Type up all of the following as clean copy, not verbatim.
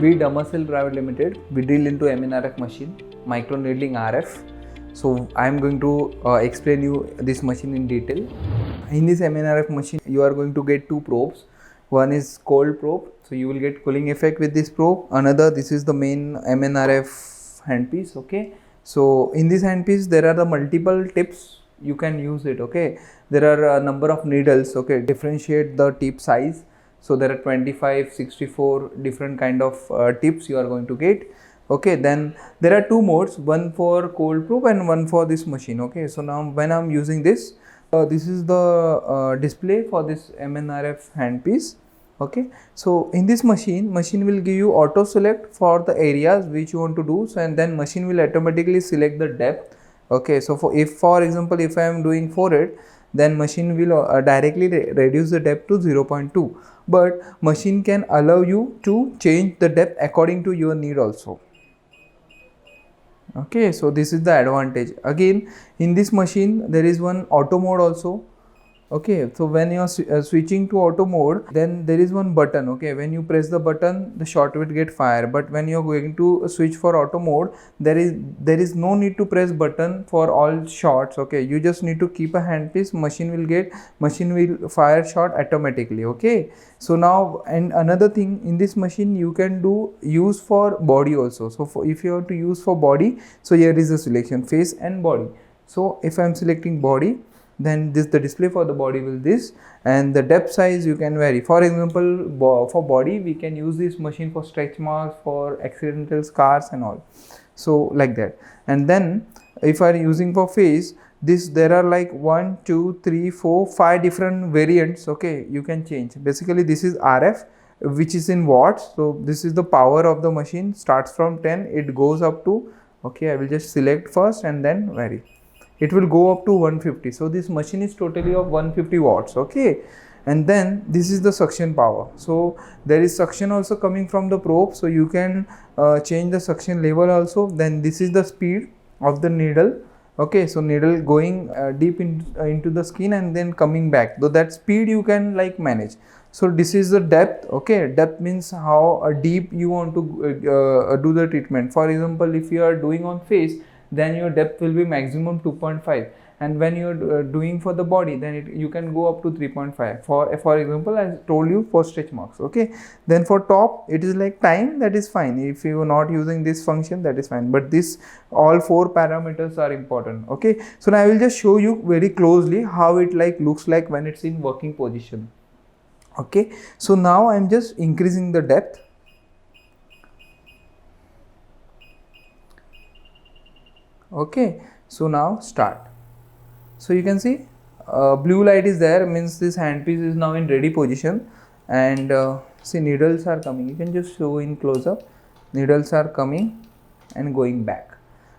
We Damascene Private Limited, we deal into MNRF machine, micro needling RF. So I am going to explain you this machine in detail. In this MNRF machine, you are going to get two probes. One is cold probe, so you will get cooling effect with this probe. Another, this is the main MNRF handpiece. Okay, so in this handpiece there are the multiple tips you can use it. Okay, there are a number of needles. Okay, differentiate the tip size. So there are 25, 64 different kind of tips you are going to get. Okay, then there are two modes, one for cold probe and one for this machine. Okay, so now when I'm using this, this is the display for this MNRF handpiece. Okay, so in this machine will give you auto select for the areas which you want to do. So and then machine will automatically select the depth. Okay, so for example, if I am doing forehead, then machine will directly reduce the depth to 0.2, but machine can allow you to change the depth according to your need also. Okay, so this is the advantage. Again, in this machine there is one auto mode also. Okay, so when you are switching to auto mode, then there is one button. Okay, when you press the button, the shot will get fire. But when you are going to switch for auto mode, there is no need to press button for all shots. Okay, you just need to keep a handpiece. Machine will fire shot automatically. Okay, so now, and another thing, in this machine you can use for body also. So if you want to use for body, so here is the selection, face and body. So if I am selecting body, then the display for the body will this, and the depth size you can vary. For example, for body we can use this machine for stretch marks, for accidental scars and all, so like that. And then if I are using for face, there are like 1 2 3 4 5 different variants. Okay, you can change. Basically this is RF, which is in watts. So this is the power of the machine, starts from 10, it goes up to, okay, I will just select first and then vary. It will go up to 150. So this machine is totally of 150 watts. Okay, and then this is the suction power. So there is suction also coming from the probe, so you can change the suction level also. Then this is the speed of the needle. Okay, so needle going deep into the skin and then coming back, so that speed you can like manage. So this is the depth. Okay, depth means how deep you want to do the treatment. For example, if you are doing on face, then your depth will be maximum 2.5, and when you are doing for the body, then you can go up to 3.5. For example, I told you for stretch marks. Okay, then for top it is like time, that is fine. If you are not using this function, that is fine, but this all 4 parameters are important. Okay, so now I will just show you very closely how it like looks like when it's in working position. Okay, so now I am just increasing the depth. Okay, so now start. So you can see blue light is there, means this handpiece is now in ready position, and see needles are coming. You can just show in close up, needles are coming and going back.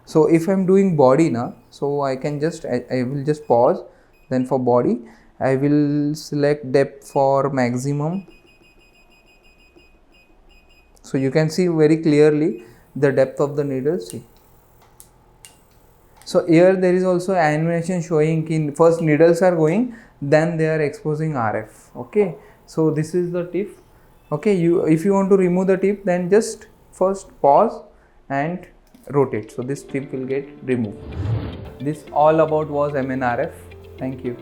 So if I am doing body now, so I can just I will just pause. Then for body I will select depth for maximum. So you can see very clearly the depth of the needle. See, so here there is also animation showing in first needles are going, then they are exposing RF. Okay, so this is the tip. Okay, if you want to remove the tip, then just first pause and rotate, so this tip will get removed. This all about was MNRF. Thank you.